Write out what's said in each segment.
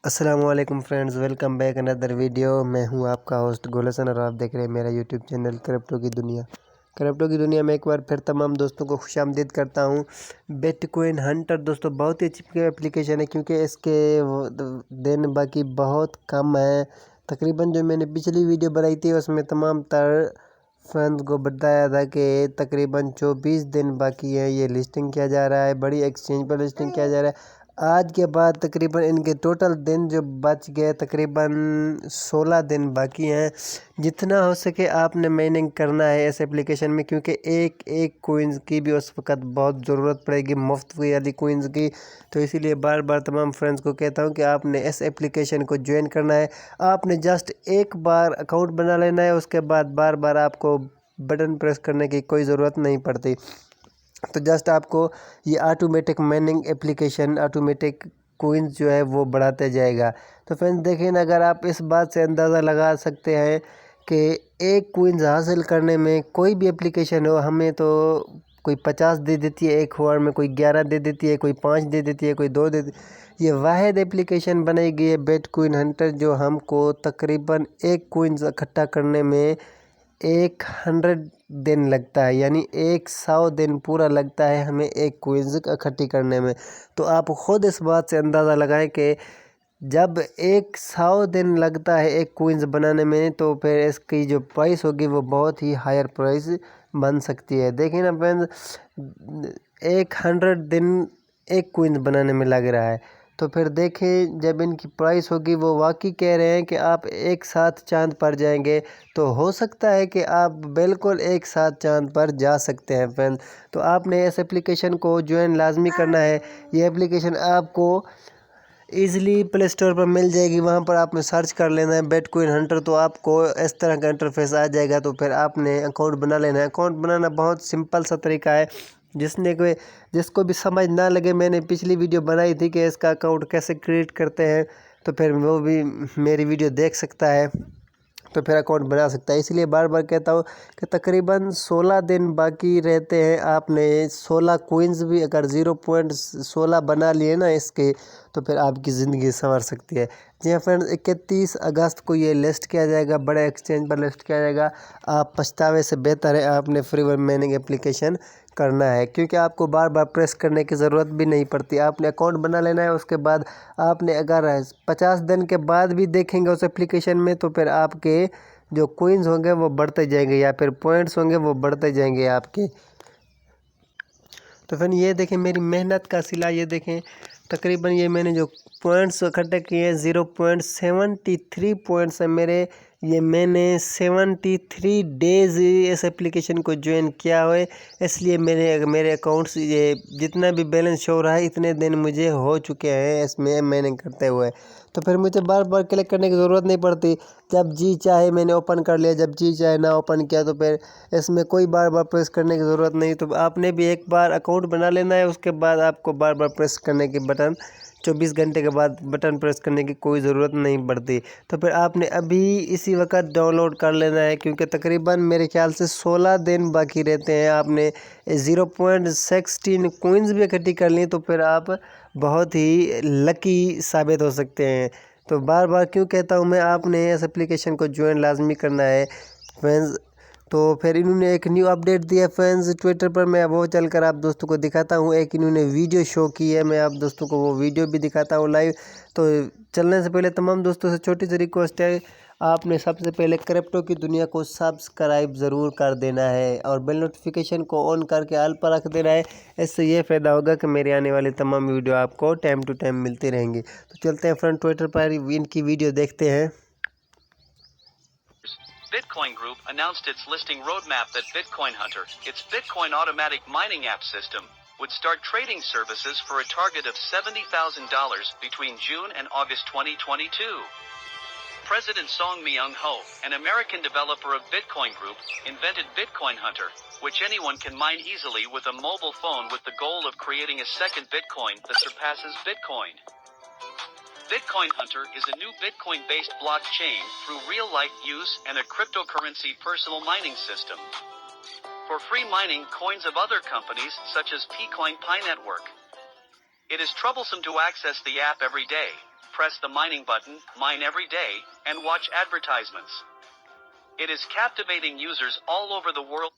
السلام علیکم friends, welcome back اندر video. میں ہوں آپ کا ہوسٹ گولسن اور آپ دیکھ رہے ہیں میرا یوٹیوب چینل کرپٹو کی دنیا۔ کرپٹو کی دنیا میں ایک بار پھر تمام دوستوں کو خوش آمدید کرتا ہوں۔ بٹ کوئن ہنٹر دوستوں بہت ہی اچھی اپلیکیشن ہے، کیونکہ اس کے دن باقی بہت کم ہیں۔ تقریباً جو میں نے پچھلی ویڈیو بنائی تھی اس میں تمام تر فرینڈز کو بتایا تھا کہ تقریباً 24 دن باقی ہیں، یہ لسٹنگ کیا جا رہا ہے، بڑی ایکسچینج پر لسٹنگ کیا جا رہا ہے۔ آج کے بعد تقریباً ان کے ٹوٹل دن جو بچ گئے تقریباً 16 دن باقی ہیں۔ جتنا ہو سکے آپ نے مائننگ کرنا ہے اس اپلیکیشن میں، کیونکہ ایک کوئنز کی بھی اس وقت بہت ضرورت پڑے گی، مفت والی کوئنز کی۔ تو اسی لیے بار بار تمام فرینڈز کو کہتا ہوں کہ آپ نے اس اپلیکیشن کو جوائن کرنا ہے۔ آپ نے جسٹ ایک بار اکاؤنٹ بنا لینا ہے، اس کے بعد بار بار آپ کو بٹن پریس کرنے کی کوئی ضرورت نہیں پڑتی۔ تو جسٹ آپ کو یہ automatic mining application automatic Queens جو ہے وہ بڑھاتے جائے گا۔ تو فرینڈز دیکھیں، اگر آپ اس بات سے اندازہ لگا سکتے ہیں کہ ایک کوئنز حاصل کرنے میں کوئی بھی اپلیکیشن ہو، ہمیں تو کوئی 50 دے دیتی ہے ایک ہور میں، کوئی 11 دے دیتی ہے، کوئی 5 دے دیتی ہے، کوئی 2 دے دیتی ہے۔ یہ واحد اپلیکیشن بنائی گئی ہے بٹ کوئن ہنٹر، جو ہم کو تقریباً ایک کوئنز اکٹھا کرنے میں 100 دن لگتا ہے، یعنی 100 دن پورا لگتا ہے ہمیں ایک کوئنز اکٹھی کرنے میں۔ تو آپ خود اس بات سے اندازہ لگائیں کہ جب 100 دن لگتا ہے ایک کوئنز بنانے میں، تو پھر اس کی جو پرائس ہوگی وہ بہت ہی ہائر پرائس بن سکتی ہے۔ دیکھیں نا فرینڈز، 100 دن ایک کوئنز بنانے میں لگ رہا ہے، تو پھر دیکھیں جب ان کی پرائس ہوگی، وہ واقعی کہہ رہے ہیں کہ آپ ایک ساتھ چاند پر جائیں گے، تو ہو سکتا ہے کہ آپ بالکل ایک ساتھ چاند پر جا سکتے ہیں فرینڈ۔ تو آپ نے اس اپلیکیشن کو جوائن لازمی کرنا ہے۔ یہ اپلیکیشن آپ کو ایزیلی پلے اسٹور پر مل جائے گی، وہاں پر آپ نے سرچ کر لینا ہے بٹ کوئن ہنٹر، تو آپ کو اس طرح کا انٹرفیس آ جائے گا۔ تو پھر آپ نے اکاؤنٹ بنا لینا ہے۔ اکاؤنٹ بنانا بہت سمپل سا طریقہ ہے، جس کو بھی سمجھ نہ لگے، میں نے پچھلی ویڈیو بنائی تھی کہ اس کا اکاؤنٹ کیسے کریٹ کرتے ہیں، تو پھر وہ بھی میری ویڈیو دیکھ سکتا ہے، تو پھر اکاؤنٹ بنا سکتا ہے۔ اس لیے بار بار کہتا ہوں کہ تقریباً 16 دن باقی رہتے ہیں۔ آپ نے 16 کوئنز بھی اگر 0.16 بنا لیے نا اس کے، تو پھر آپ کی زندگی سنور سکتی ہے۔ جی ہاں فرینڈز، 31 اگست کو یہ لسٹ کیا جائے گا، بڑے ایکسچینج پر لسٹ کیا جائے گا۔ آپ پچھتاوے سے بہتر ہے آپ نے فری مائننگ اپلیکیشن کرنا ہے، کیونکہ آپ کو بار بار پریس کرنے کی ضرورت بھی نہیں پڑتی۔ آپ نے اکاؤنٹ بنا لینا ہے، اس کے بعد آپ نے اگر 50 دن کے بعد بھی دیکھیں گے اس اپلیکیشن میں، تو پھر آپ کے جو کوئنز ہوں گے وہ بڑھتے جائیں گے، یا پھر پوائنٹس ہوں گے وہ بڑھتے جائیں گے آپ کے۔ تو پھر یہ دیکھیں میری محنت کا صلہ، یہ دیکھیں تقریباً یہ میں نے جو پوائنٹس اکٹھے کیے ہیں 0.73 پوائنٹس ہیں میرے۔ یہ میں نے 73 ڈیز اس اپلیکیشن کو جوائن کیا ہوئے، اس لیے میرے اکاؤنٹس یہ جتنا بھی بیلنس شو رہا ہے اتنے دن مجھے ہو چکے ہیں اس میں مائننگ کرتے ہوئے۔ تو پھر مجھے بار بار کلک کرنے کی ضرورت نہیں پڑتی، جب جی چاہے میں نے اوپن کر لیا، جب جی چاہے نہ اوپن کیا، تو پھر اس میں کوئی بار بار پریس کرنے کی ضرورت نہیں۔ تو آپ نے بھی ایک بار اکاؤنٹ بنا لینا ہے، اس کے بعد آپ کو بار بار پریس کرنے کی بٹن 24 گھنٹے کے بعد بٹن پریس کرنے کی کوئی ضرورت نہیں پڑتی۔ تو پھر آپ نے ابھی اسی وقت ڈاؤن لوڈ کر لینا ہے، کیونکہ تقریباً میرے خیال سے 16 دن باقی رہتے ہیں۔ آپ نے 0.16 کوئنز بھی اکٹھی کر لیں تو پھر آپ بہت ہی لکی ثابت ہو سکتے ہیں۔ تو بار بار کیوں کہتا ہوں میں، آپ نے اس اپلیکیشن کو جوائن لازمی کرنا ہے فرینڈز۔ تو پھر انہوں نے ایک نیو اپڈیٹ دیا فرینڈز ٹویٹر پر، میں وہ چل کر آپ دوستوں کو دکھاتا ہوں۔ ایک انہوں نے ویڈیو شو کی ہے، میں آپ دوستوں کو وہ ویڈیو بھی دکھاتا ہوں لائیو۔ تو چلنے سے پہلے تمام دوستوں سے چھوٹی سی ریکویسٹ ہے، آپ نے سب سے پہلے کرپٹو کی دنیا کو سبسکرائب ضرور کر دینا ہے، اور بیل نوٹیفیکیشن کو آن کر کے آل پر رکھ دینا ہے۔ اس سے یہ فائدہ ہوگا کہ میرے آنے والی تمام ویڈیو آپ کو ٹائم ٹو ٹائم ملتی رہیں گی۔ تو چلتے ہیں فرینڈ ٹویٹر پر ان کی ویڈیو دیکھتے ہیں۔ Bitcoin Group announced its listing roadmap that Bitcoin Hunter, its Bitcoin automatic mining app system, would start trading services for a target of $70,000 between June and August 2022. President Song Myung-ho, an American developer of Bitcoin Group, invented Bitcoin Hunter, which anyone can mine easily with a mobile phone with the goal of creating a second Bitcoin that surpasses Bitcoin. Bitcoin Hunter is a new Bitcoin-based blockchain through real-life use and a cryptocurrency personal mining system for free mining coins of other companies such as Pcoin Pi Network. It is troublesome to access the app every day, press the mining button, mine every day, and watch advertisements. It is captivating users all over the world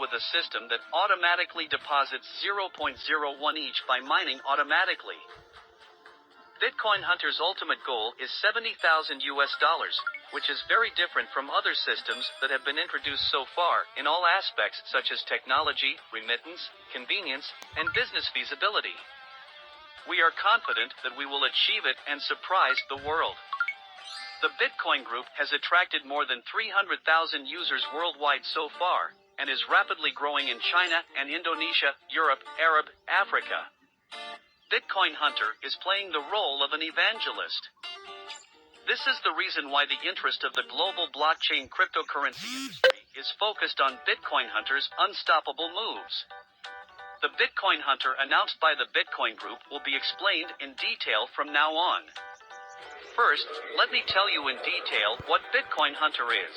with a system that automatically deposits 0.01 each by mining automatically. Bitcoin Hunter's ultimate goal is $70,000 US, which is very different from other systems that have been introduced so far in all aspects such as technology, remittance, convenience, and business feasibility. We are confident that we will achieve it and surprise the world. The Bitcoin Group has attracted more than 300,000 users worldwide so far, and is rapidly growing in China and Indonesia, Europe, Arab, Africa. Bitcoin Hunter is playing the role of an evangelist. This is the reason why the interest of the global blockchain cryptocurrency industry is focused on Bitcoin Hunter's unstoppable moves. The Bitcoin Hunter announced by the Bitcoin Group will be explained in detail from now on. First, let me tell you in detail what Bitcoin Hunter is.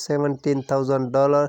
$17,000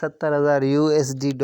70,000 USD